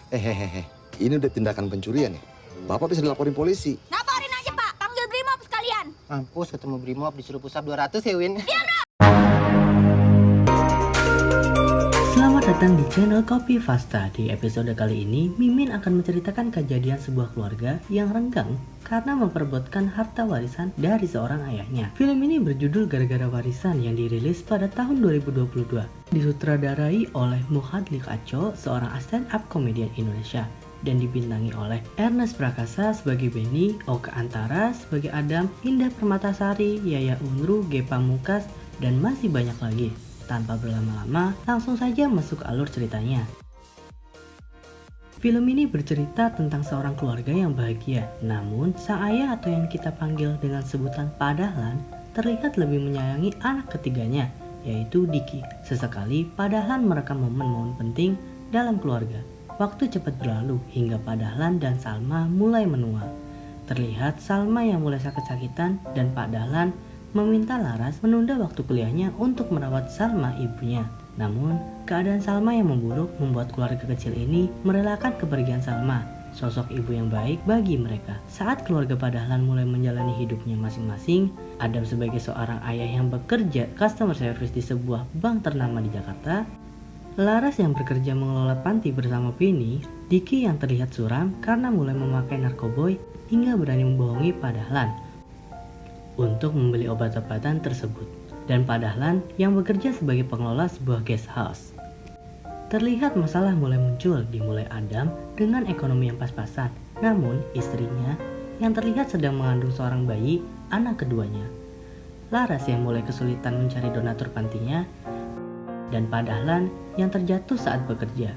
Hehehe, ini udah tindakan pencurian ya? Bapak bisa dilaporin polisi. Laporin aja, Pak. Panggil Brimob sekalian. Mampus ketemu Brimob disuruh pusap 200 ya, Win. Selamat datang di channel Kopi Fasta. Di episode kali ini, Mimin akan menceritakan kejadian sebuah keluarga yang renggang karena memperebutkan harta warisan dari seorang ayahnya. Film ini berjudul Gara-Gara Warisan yang dirilis pada tahun 2022. Disutradarai oleh Muhadlik Aco, seorang stand-up komedian Indonesia, dan dibintangi oleh Ernest Prakasa sebagai Benny, Oka Antara sebagai Adam, Indah Permatasari, Yaya Unru, Ge Pamungkas, dan masih banyak lagi. Tanpa berlama-lama, langsung saja masuk alur ceritanya. Film ini bercerita tentang seorang keluarga yang bahagia. Namun, sang ayah atau yang kita panggil dengan sebutan Pak Dahlan terlihat lebih menyayangi anak ketiganya, yaitu Diki. Sesekali, Pak Dahlan merekam momen-momen penting dalam keluarga. Waktu cepat berlalu hingga Pak Dahlan dan Salma mulai menua. Terlihat Salma yang mulai sakit-sakitan dan Pak Dahlan meminta Laras menunda waktu kuliahnya untuk merawat Salma ibunya. Namun, keadaan Salma yang memburuk membuat keluarga kecil ini merelakan kepergian Salma, sosok ibu yang baik bagi mereka. Saat keluarga Pak Dahlan mulai menjalani hidupnya masing-masing, Adam sebagai seorang ayah yang bekerja customer service di sebuah bank ternama di Jakarta, Laras yang bekerja mengelola panti bersama Penny, Diki yang terlihat suram karena mulai memakai narkoboy hingga berani membohongi Pak Dahlan untuk membeli obat-obatan tersebut, dan Pak Dahlan yang bekerja sebagai pengelola sebuah guest house. Terlihat masalah mulai muncul, dimulai Adam dengan ekonomi yang pas-pasan, namun istrinya yang terlihat sedang mengandung seorang bayi, anak keduanya. Laras yang mulai kesulitan mencari donatur pantinya, dan Pak Dahlan yang terjatuh saat bekerja.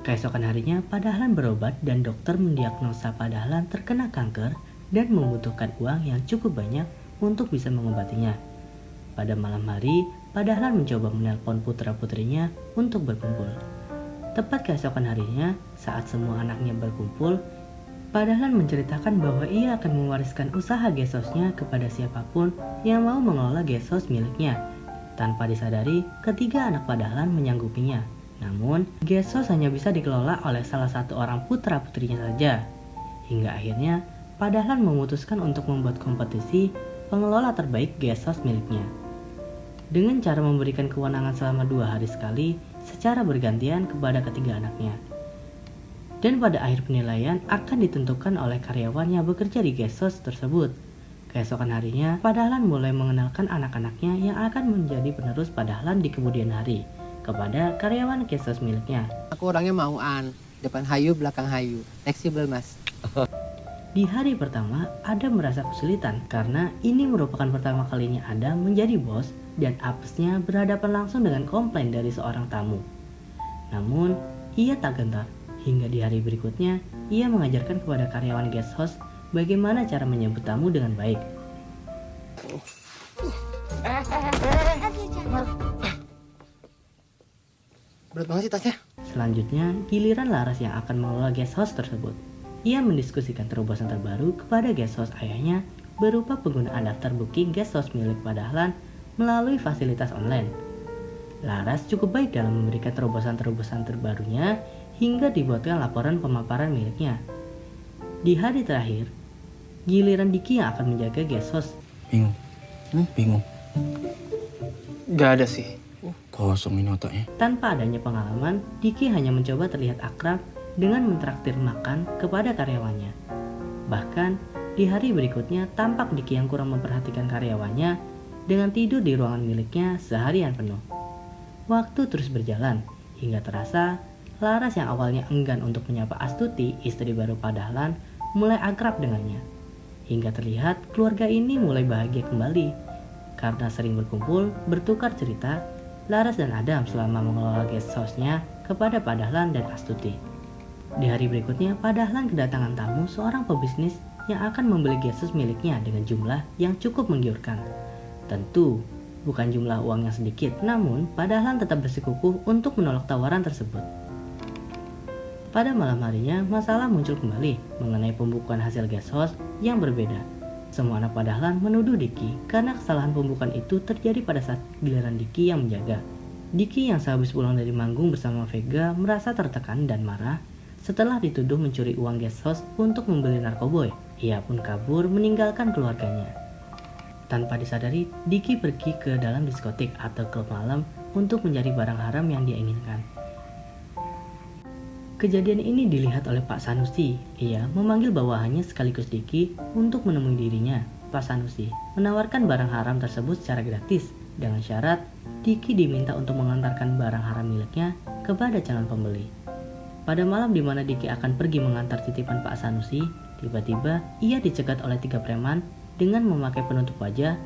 Keesokan harinya, Pak Dahlan berobat dan dokter mendiagnosa Pak Dahlan terkena kanker dan membutuhkan uang yang cukup banyak untuk bisa mengobatinya. Pada malam hari, Pak Dahlan mencoba menelpon putra-putrinya untuk berkumpul. Tepat keesokan harinya, saat semua anaknya berkumpul, Pak Dahlan menceritakan bahwa ia akan mewariskan usaha gesosnya kepada siapapun yang mau mengelola gesos miliknya. Tanpa disadari, ketiga anak Pak Dahlan menyanggupinya. Namun, gesos hanya bisa dikelola oleh salah satu orang putra-putrinya saja. Hingga akhirnya, Pak Dahlan memutuskan untuk membuat kompetisi pengelola terbaik gesos miliknya. Dengan cara memberikan kewenangan selama 2 hari sekali secara bergantian kepada ketiga anaknya. Dan pada akhir penilaian akan ditentukan oleh karyawan yang bekerja di gesos tersebut. Keesokan harinya, Pak Dahlan mulai mengenalkan anak-anaknya yang akan menjadi penerus Pak Dahlan di kemudian hari kepada karyawan gesos miliknya. Aku orangnya mauan, depan hayu, belakang hayu. Fleksibel, Mas. Di hari pertama, Adam merasa kesulitan karena ini merupakan pertama kalinya Adam menjadi bos dan apesnya berhadapan langsung dengan komplain dari seorang tamu. Namun, ia tak gentar. Hingga di hari berikutnya, ia mengajarkan kepada karyawan guest house bagaimana cara menyambut tamu dengan baik. Berat banget sih tasnya. Selanjutnya, giliran Laras yang akan mengelola guest house tersebut. Ia mendiskusikan terobosan terbaru kepada guest house ayahnya berupa penggunaan daftar booking guest house milik Pak Dahlan melalui fasilitas online. Laras cukup baik dalam memberikan terobosan-terobosan terbarunya hingga dibuatkan laporan pemaparan miliknya. Di hari terakhir, giliran Diki yang akan menjaga guest house. Bingung. Bingung. Gak ada sih. Kosong ini otaknya. Tanpa adanya pengalaman, Diki hanya mencoba terlihat akrab dengan mentraktir makan kepada karyawannya. Bahkan, di hari berikutnya tampak Diki yang kurang memperhatikan karyawannya dengan tidur di ruangan miliknya seharian penuh. Waktu terus berjalan, hingga terasa Laras yang awalnya enggan untuk menyapa Astuti, istri baru Pak Dahlan, mulai akrab dengannya. Hingga terlihat keluarga ini mulai bahagia kembali. Karena sering berkumpul, bertukar cerita, Laras dan Adam selama mengelola guest house-nya kepada Pak Dahlan dan Astuti. Di hari berikutnya, Pak Dahlan kedatangan tamu seorang pebisnis yang akan membeli guest house miliknya dengan jumlah yang cukup menggiurkan. Tentu, bukan jumlah uang yang sedikit, namun Pak Dahlan tetap bersikukuh untuk menolak tawaran tersebut. Pada malam harinya, masalah muncul kembali mengenai pembukuan hasil guest house yang berbeda. Semua anak Pak Dahlan menuduh Diki karena kesalahan pembukuan itu terjadi pada saat giliran Diki yang menjaga. Diki yang sehabis pulang dari manggung bersama Vega merasa tertekan dan marah setelah dituduh mencuri uang guest house untuk membeli narkoboy. Ia pun kabur meninggalkan keluarganya. Tanpa disadari, Diki pergi ke dalam diskotik atau klub malam untuk mencari barang haram yang dia inginkan. Kejadian ini dilihat oleh Pak Sanusi. Ia memanggil bawahannya sekaligus Diki untuk menemui dirinya. Pak Sanusi menawarkan barang haram tersebut secara gratis dengan syarat Diki diminta untuk mengantarkan barang haram miliknya kepada calon pembeli. Pada malam di mana Diki akan pergi mengantar titipan Pak Sanusi, tiba-tiba ia dicegat oleh 3 preman dengan memakai penutup wajah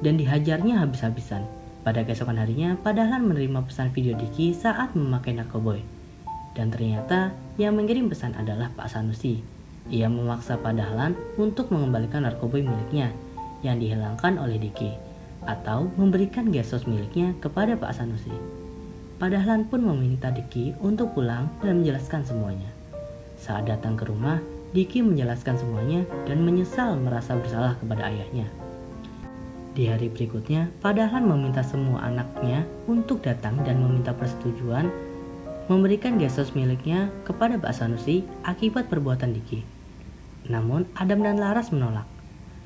dan dihajarnya habis-habisan. Pada keesokan harinya, Pak Dahlan menerima pesan video Diki saat memakai narkoboy. Dan ternyata yang mengirim pesan adalah Pak Sanusi. Ia memaksa Pak Dahlan untuk mengembalikan narkoboy miliknya yang dihilangkan oleh Diki atau memberikan guest house miliknya kepada Pak Sanusi. Pak Dahlan pun meminta Diki untuk pulang dan menjelaskan semuanya. Saat datang ke rumah, Diki menjelaskan semuanya dan menyesal merasa bersalah kepada ayahnya. Di hari berikutnya, Pak Dahlan meminta semua anaknya untuk datang dan meminta persetujuan memberikan guest house miliknya kepada Pak Sanusi akibat perbuatan Diki. Namun Adam dan Laras menolak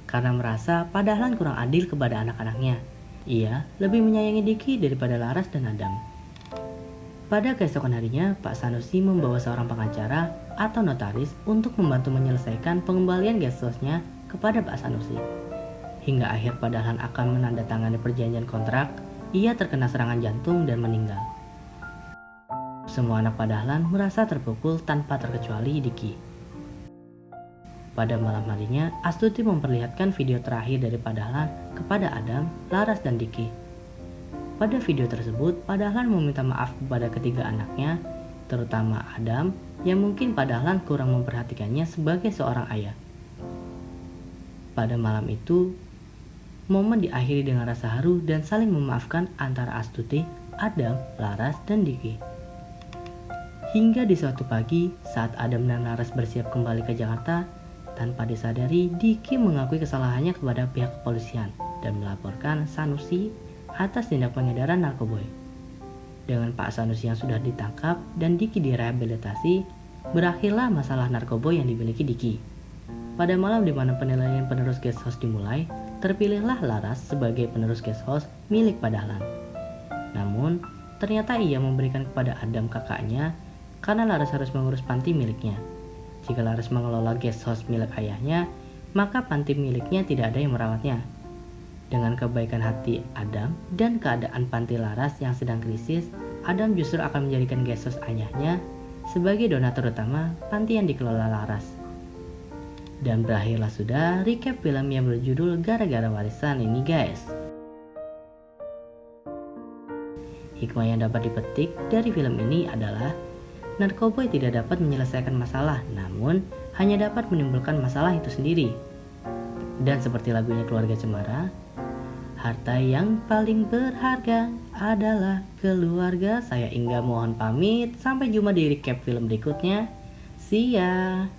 karena merasa Pak Dahlan kurang adil kepada anak-anaknya. Ia lebih menyayangi Diki daripada Laras dan Adam. Pada keesokan harinya, Pak Sanusi membawa seorang pengacara atau notaris untuk membantu menyelesaikan pengembalian guest house-nya kepada Pak Sanusi. Hingga akhir Pak Dahlan akan menandatangani perjanjian kontrak, ia terkena serangan jantung dan meninggal. Semua anak Pak Dahlan merasa terpukul tanpa terkecuali Diki. Pada malam harinya, Astuti memperlihatkan video terakhir dari Pak Dahlan kepada Adam, Laras, dan Diki. Pada video tersebut, Pak Dahlan meminta maaf kepada ketiga anaknya, terutama Adam, yang mungkin Pak Dahlan kurang memperhatikannya sebagai seorang ayah. Pada malam itu, momen diakhiri dengan rasa haru dan saling memaafkan antara Astuti, Adam, Laras, dan Diki. Hingga di suatu pagi, saat Adam dan Laras bersiap kembali ke Jakarta, tanpa disadari, Diki mengakui kesalahannya kepada pihak kepolisian dan melaporkan Sanusi atas tindak pengedaran narkoboy. Dengan Pak Sanusi yang sudah ditangkap dan Diki direhabilitasi, berakhirlah masalah narkoboy yang dimiliki Diki. Pada malam di mana penilaian penerus guest house dimulai, terpilihlah Laras sebagai penerus guest house milik Pak Dahlan. Namun, ternyata ia memberikan kepada Adam kakaknya karena Laras harus mengurus panti miliknya. Jika Laras mengelola guest house milik ayahnya, maka panti miliknya tidak ada yang merawatnya. Dengan kebaikan hati Adam dan keadaan panti Laras yang sedang krisis, Adam justru akan menjadikan guest house ayahnya sebagai donatur utama panti yang dikelola Laras. Dan berakhirlah sudah recap film yang berjudul Gara-Gara Warisan ini guys. Hikmah yang dapat dipetik dari film ini adalah narkoboy tidak dapat menyelesaikan masalah, namun hanya dapat menimbulkan masalah itu sendiri. Dan seperti lagunya Keluarga Cemara, harta yang paling berharga adalah keluarga. Saya Ingga mohon pamit, sampai jumpa di recap film berikutnya. See ya.